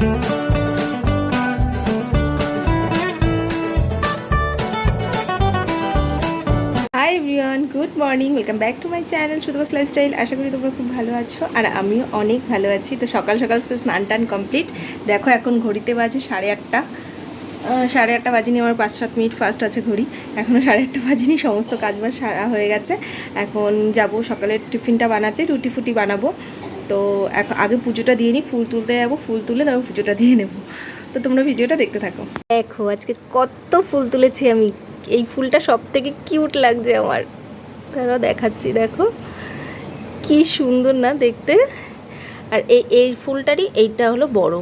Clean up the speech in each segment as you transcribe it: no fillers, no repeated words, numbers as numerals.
High everyone, good morning, welcome back to my channel Sutapa's lifestyle. আশা করি তোমরা খুব ভালো আছো আর আমিও অনেক ভালো আছি। তো সকাল সকাল স্নান টান কমপ্লিট। দেখো এখন ঘড়িতে বাজে 8:30। 8:30 বাজেনি, আমার 5-7 মিনিট ফার্স্ট আছে ঘড়ি। এখনও 8:30 বাজেনি, সমস্ত কাজ বাজ সারা হয়ে গেছে। এখন যাব সকালের টিফিনটা বানাতে, রুটি ফুটি বানাবো। তো এখন আগে পুজোটা দিয়ে নিই, ফুল তুলতে যাবো, ফুল তুলে তারপর পুজোটা দিয়ে নেবো। তো তোমরা ভিডিওটা দেখতে থাকো। দেখো আজকে কত ফুল তুলেছি আমি। এই ফুলটা সব থেকে কিউট লাগছে আমার, তারা দেখাচ্ছি। দেখো কি সুন্দর না দেখতে। আর এই ফুলটারই এইটা হলো বড়,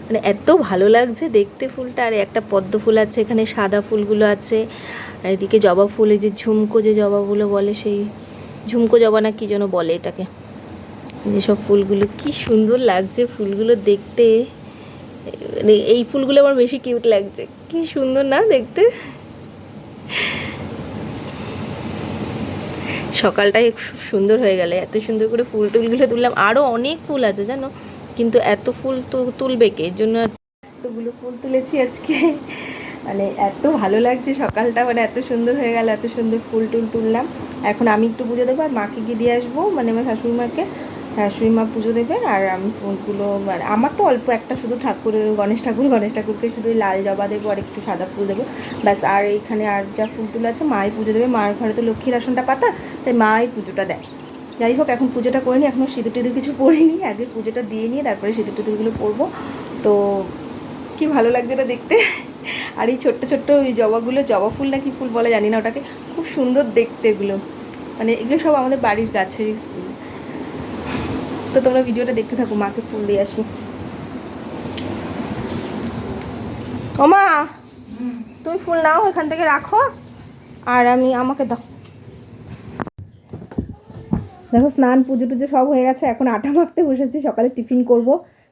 মানে এত ভালো লাগছে দেখতে ফুলটা। আর একটা পদ্ম ফুল আছে, এখানে সাদা ফুলগুলো আছে, আর এদিকে জবা ফুল, এই যে ঝুমকো যে জবাগুলো বলে, সেই ঝুমকো জবা না কি যেন বলে এটাকে। যেসব ফুলগুলো কি সুন্দর লাগছে ফুলগুলো দেখতে, মানে এই ফুলগুলো আমার বেশি কিউট লাগছে। কি সুন্দর না দেখতে। সকালটাই খুব সুন্দর হয়ে গেল, এত সুন্দর করে ফুল টুলগুলো তুললাম। আরও অনেক ফুল আছে জানো, কিন্তু এত ফুল তো তুলবে কে, এর জন্য এতগুলো ফুল তুলেছি আজকে। মানে এত ভালো লাগছে সকালটা, মানে এত সুন্দর হয়ে গেল, এত সুন্দর ফুল টুল তুললাম। এখন আমি একটু পুজো দেবো আর মাকে গিয়ে দিয়ে আসবো, মানে আমার শাশুড়ি মাকে। শাশুড়ি মা পুজো দেবে আর আমি ফুলগুলো, মানে আমার তো অল্প একটা শুধু ঠাকুরের, গণেশ ঠাকুরকে শুধু লাল জবা দেবো আর একটু সাদা ফুল দেবো ব্যাস। আর এইখানে আর যা ফুল তুলে আছে মাই পুজো দেবে। মার ঘরে তো লক্ষ্মীর আসনটা পাতা, তাই মাই পুজোটা দেয়। যাই হোক এখন পুজোটা করে নিই, এখনও সিঁদুর টিঁদুর কিছু পরিনি, আগে পুজোটা দিয়ে নিয়ে তারপরে সিঁদুর টিঁদুরগুলো পরবো। তো কি ভালো লাগছে এটা দেখতে। আর এই ছোট্ট ছোট্ট ওই জবাগুলো, জবা ফুল না কি ফুল বলে জানি না ওটাকে, খুব সুন্দর দেখতে এগুলো। মানে এগুলো সব আমাদের বাড়ির গাছেরই ফুল। তো তোমরা ভিডিওটা দেখতে থাকো, মাকে ফুল দিয়ে আসি। ও মা, তুমি ফুল নাও, এখান থেকে রাখো আর আমাকে দাও। দেখো স্নান পুজো টুজো সব হয়ে গেছে, এখন আটা মাখতে বসেছি, সকালে টিফিন করব।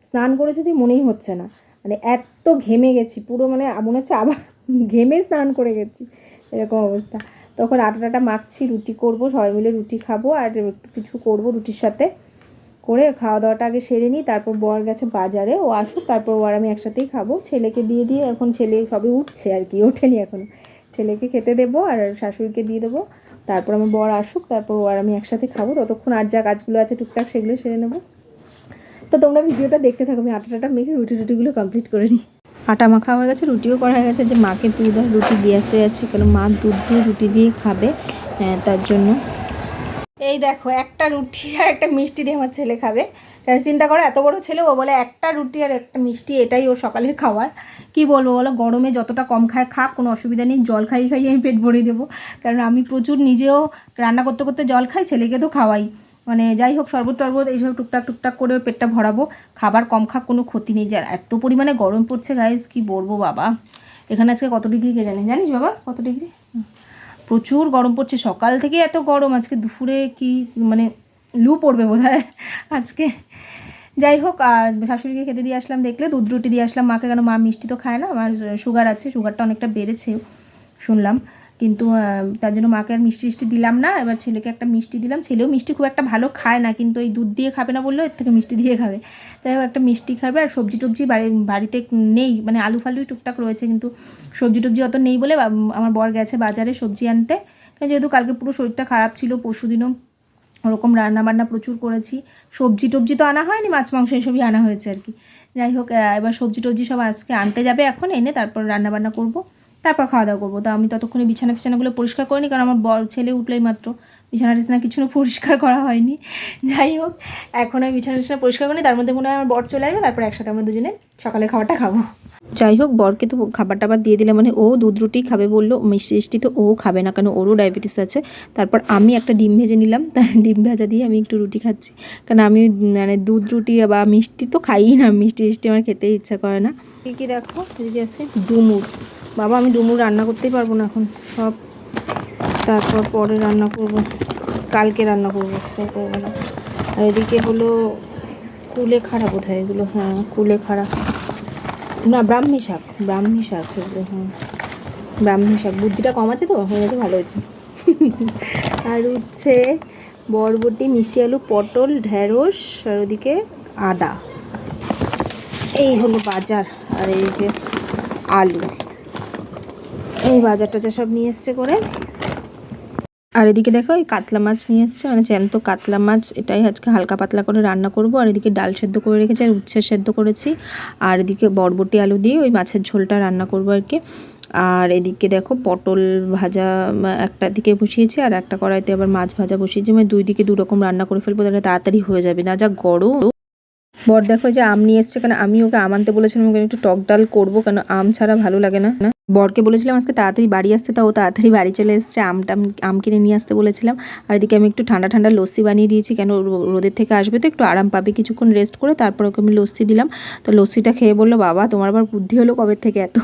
স্নান করেছে যে মনেই হচ্ছে না, মানে এত ঘেমে গেছি পুরো, মানে মনে হচ্ছে আবার ঘেমে স্নান করে গেছি, এরকম অবস্থা। তখন আটাটা মাখছি, রুটি করব, সবাই মিলে রুটি খাবো আর একটু কিছু করব রুটির সাথে। করে খাওয়া দাওয়াটা আগে সেরে নিই, তারপর বর গেছে বাজারে, ও আসুক তারপর ও আর আমি একসাথেই খাবো। ছেলেকে দিয়ে দিয়ে, এখন ছেলে সবে উঠছে আর কি, ওঠেনি এখনও। ছেলেকে খেতে দেবো আর শাশুড়িকে দিয়ে দেবো, তারপর আমার বর আসুক, তারপর ও আর আমি একসাথে খাবো। ততক্ষণ আর যা কাজগুলো আছে টুকটাক সেগুলো সেরে নেবো। তো তোমরা ভিডিওটা দেখতে থাকো, আমি আটাটা মেখে রুটিগুলো কমপ্লিট করে নিই। আটা মাখা হয়ে গেছে, রুটিও করা হয়ে গেছে। যে মাকে দুধ আর রুটি দিয়ে আসতে যাচ্ছি, কারণ মা দুধ দিয়ে রুটি দিয়ে খাবে, তার জন্য। এই দেখো একটা রুটি আর একটা মিষ্টি দিয়ে আমার ছেলে খাবে। কারণ চিন্তা করো এত বড় ছেলে, ও বলে একটা রুটি আর একটা মিষ্টি, এটাই ওর সকালের খাবার। কি বলবো বলো, গরমে যতটা কম খায় খাক, কোনো অসুবিধা নেই, জল খাইয়ে খাইয়ে আমি পেট ভরিয়ে দেবো। কারণ আমি প্রচুর নিজেও রান্না করতে করতে জল খাই, ছেলেকে তো খাওয়াই। মানে যাই হোক, শরবত টরবত এইসব টুকটাক টুকটাক করে ওর পেটটা ভরাবো। খাবার কম খাক, কোনো ক্ষতি নেই। যার এত পরিমাণে গরম পড়ছে গাইস, কি বলবো বাবা। এখানে আজকে কত ডিগ্রি কে জানিস বাবা, কত ডিগ্রি? প্রচুর গরম পড়ছে, সকাল থেকে এত গরম, আজকে দুপুরে কি মানে লু পড়বে বোধহয় আজকে। যাই হোক, শাশুড়িকে খেতে দিয়ে আসলাম, দেখলে দুধ রুটি দিয়ে আসলাম মাকে, কেন মা মিষ্টি তো খায় না, আমার সুগার আছে, সুগারটা অনেকটা বেড়েছে শুনলাম, কিন্তু তার জন্য মাকে আর মিষ্টি টিষ্টি দিলাম না। এবার ছেলেকে একটা মিষ্টি দিলাম, ছেলেও মিষ্টি খুব একটা ভালো খায় না, কিন্তু এই দুধ দিয়ে খাবে না বললেও এর থেকে মিষ্টি দিয়ে খাবে। যাই হোক একটা মিষ্টি খাবে। আর সবজি টবজি বাড়িতে নেই, মানে আলু ফালুই টুকটাক রয়েছে, কিন্তু সবজি টবজি অত নেই বলে আমার বর গেছে বাজারে সবজি আনতে। যেহেতু কালকে পুরো শরীরটা খারাপ ছিল, পরশুদিনও ওরকম রান্নাবান্না প্রচুর করেছি, সবজি টবজি তো আনা হয়নি, মাছ মাংস এসবই আনা হয়েছে আর কি। যাই হোক এবার সবজি টবজি সব আজকে আনতে যাবে, এখন এনে তারপর রান্নাবান্না করবো, তারপর খাওয়া দাওয়া করবো। তো আমি ততক্ষণে বিছানাগুলো পরিষ্কার করিনি, কারণ আমার ছেলে উঠলেই মাত্র বিছানা কিছু পরিষ্কার করা হয়নি। যাই হোক এখন আমি বিছানা পরিষ্কার করিনি, তার মধ্যে মনে হয় আমার বর চলে আসবে, তারপর একসাথে আমরা দুজনে সকালের খাবারটা খাবো। যাই হোক বরকে তো খাবার টাবার দিয়ে দিলে, মানে ও দুধ রুটি খাবে বললো, মিষ্টি মিষ্টি তো ও খাবে না, কারণ ওরও ডায়াবেটিস আছে। তারপর আমি একটা ডিম ভেজে নিলাম, তার ডিম ভাজা দিয়ে আমি একটু রুটি খাচ্ছি, কারণ আমি মানে দুধ রুটি বা মিষ্টি তো খাই না, মিষ্টি আমার খেতে ইচ্ছা করে না। কী দেখো দিদি আছে, ডুমুর। বাবা আমি ডুমুর রান্না করতেই পারবো না এখন, সব তারপর পরে রান্না করব, কালকে রান্না করবো, করবো না। আর এদিকে হলো কুলেখাড়া বোধহয় এগুলো, হ্যাঁ কুলেখাড়া না, ব্রাহ্মী শাক এগুলো, হ্যাঁ ব্রাহ্মী শাক। বুদ্ধিটা কম আছে তো, হয়ে গেছে, ভালো হয়েছে। আর হচ্ছে বরবটি, মিষ্টি আলু, পটল, ঢেঁড়স, আর ওদিকে আদা। এই হলো বাজার, আর এই যে আলু, এই বাজার টাজার সব নিয়ে এসছে করে। আর এদিকে দেখো এই কাতলা মাছ নিয়ে এসছে, মানে জ্যান্ত কাতলা মাছ, এটাই আজকে হালকা পাতলা করে রান্না করব। আর এদিকে ডাল সেদ্ধ করে রেখেছি, আর উচ্ছে সেদ্ধ করেছি, আর এদিকে বরবটি আলু দিয়ে ওই মাছের ঝোলটা রান্না করবো আর কি। আর এদিকে দেখো পটল ভাজা একটা দিকে বসিয়েছি, আর একটা কড়াইতে আবার মাছ ভাজা বসিয়েছি, মানে দুই দিকে দু রকম রান্না করে ফেলবো, তাহলে তাড়াতাড়ি হয়ে যাবে, না যা গরম। বর দেখো যে আম নিয়ে এসছে, কারণ আমি ওকে আম আনতে বলেছিলাম, ওকে একটু টক ডাল করবো, কারণ আম ছাড়া ভালো লাগে না। বরকে বলেছিলাম আজকে তাড়াতাড়ি বাড়ি আসতে, তাও তাড়াতাড়ি বাড়ি চলে এসছে, আম কিনে নিয়ে আসতে বলেছিলাম। আর এদিকে আমি একটু ঠান্ডা ঠান্ডা লস্যি বানিয়ে দিয়েছি, কেন রোদের থেকে আসবে তো একটু আরাম পাবে, কিছুক্ষণ রেস্ট করে তারপর ওকে আমি লস্যি দিলাম। তো লস্যিটা খেয়ে বললো, বাবা তোমার আবার বুদ্ধি হলো কবে থেকে এত?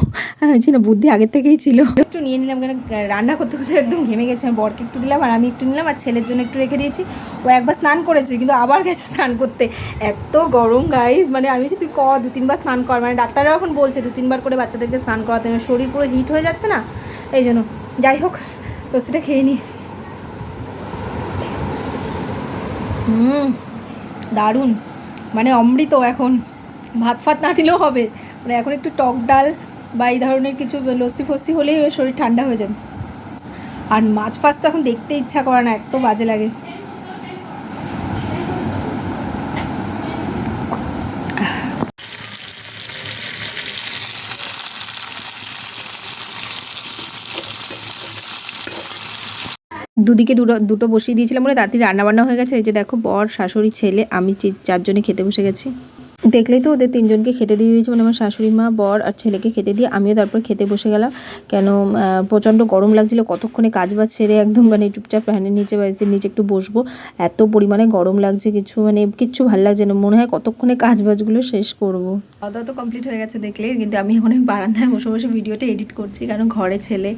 হয়েছি না, বুদ্ধি আগের থেকেই ছিল। একটু নিয়ে নিলাম, কেন রান্না করতে করতে একদম ঘেমে গেছে। বরকে একটু দিলাম, আর আমি একটু নিলাম, আর ছেলের জন্য একটু রেখে দিয়েছি। ও একবার স্নান করেছে, কিন্তু আবার গেছে স্নান করতে। এত গরম গাইজ, মানে আমি যদি দু তিনবার স্নান কর, মানে ডাক্তাররা এখন বলছে 2-3 বার করে বাচ্চাদেরকে স্নান করাতে, শরীর পুরো হিট হয়ে যাচ্ছে না, এই জন্য। যাই হোক, লস্যিটা খেয়ে নিই। দারুণ, মানে অমৃত। এখন ভাত ফাত না দিলেও হবে, মানে এখন একটু টক ডাল বা এই ধরনের কিছু লস্যি ফস্যি হলেই শরীর ঠান্ডা হয়ে যাবে। আর মাছ ফাছ তো এখন দেখতে ইচ্ছা করে না, এত বাজে লাগে। দুদিকে দুটো বসিয়ে দিয়েছিলাম বলে তাড়াতাড়ি রান্নাবান্না হয়ে গেছে। এই যে দেখো বর, শাশুড়ি, ছেলে, আমি 4জনে খেতে বসে গেছি। দেখলেই তো ওদের 3জনকে খেতে দিয়ে দিয়েছি, মানে আমার শাশুড়ি মা, বর আর ছেলেকে খেতে দিয়ে আমিও তারপর খেতে বসে গেলাম। কেন প্রচণ্ড গরম লাগছিলো, কতক্ষণে কাজ বাজ সেরে একদম মানে চুপচাপ ফ্যানের নিচে বা এসির নিচে একটু বসবো, এত পরিমাণে গরম লাগছে, কিচ্ছু ভালো লাগছে না, মনে হয় কতক্ষণে কাজ বাজগুলো শেষ করবো। খাওয়া দাওয়া তো কমপ্লিট হয়ে গেছে দেখলে, কিন্তু আমি এখন বারান্দায় বসে বসে ভিডিওটা এডিট করছি, কারণ ঘরে ছেলে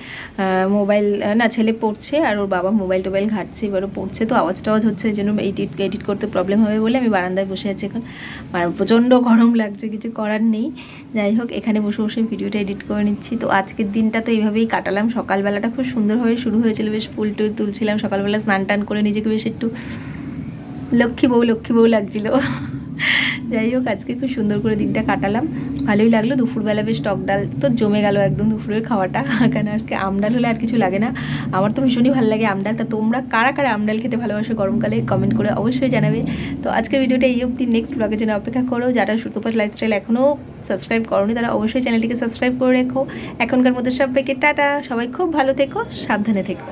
ছেলে পড়ছে, আর ওর বাবা মোবাইল টোবাইল ঘাটছে, এবারও পড়ছে, তো আওয়াজ টাওয়াজ হচ্ছে, এই জন্য এডিট করতে প্রবলেম হবে বলে আমি বারান্দায় বসে আছি এখন। আর প্রচণ্ড গরম লাগছে, কিছু করার নেই। যাই হোক, এখানে বসে বসে ভিডিওটা এডিট করে নিচ্ছি। তো আজকের দিনটা তো এইভাবেই কাটালাম। সকালবেলাটা খুব সুন্দরভাবে শুরু হয়েছিল, বেশ ফুল টুল তুলছিলাম সকালবেলা, স্নান টান করে নিজেকে বেশ একটু লক্ষ্মী বউ লাগছিল। যাই হোক, আজকে খুব সুন্দর করে দিনটা কাটালাম, ভালোই লাগলো। দুপুরবেলা বেশ টক ডাল তো জমে গেল একদম দুপুরের খাওয়াটা, কেন আজকে আমডাল হলে আর কিছু লাগে না। আমার তো ভীষণই ভালো লাগে আমডাল। তা তোমরা কারা কারা আমডাল খেতে ভালোবাসো গরমকালে কমেন্ট করে অবশ্যই জানাবে। তো আজকের ভিডিওটা এই অবধি, নেক্সট ব্লগের জন্য অপেক্ষা করো। যারা সুতোপার লাইফস্টাইল এখনও সাবস্ক্রাইব করোনি, তারা অবশ্যই চ্যানেলটিকে সাবস্ক্রাইব করে রেখো। এখনকার মধ্যে সবাইকে টাটা, সবাই খুব ভালো থেকো, সাবধানে থেকো।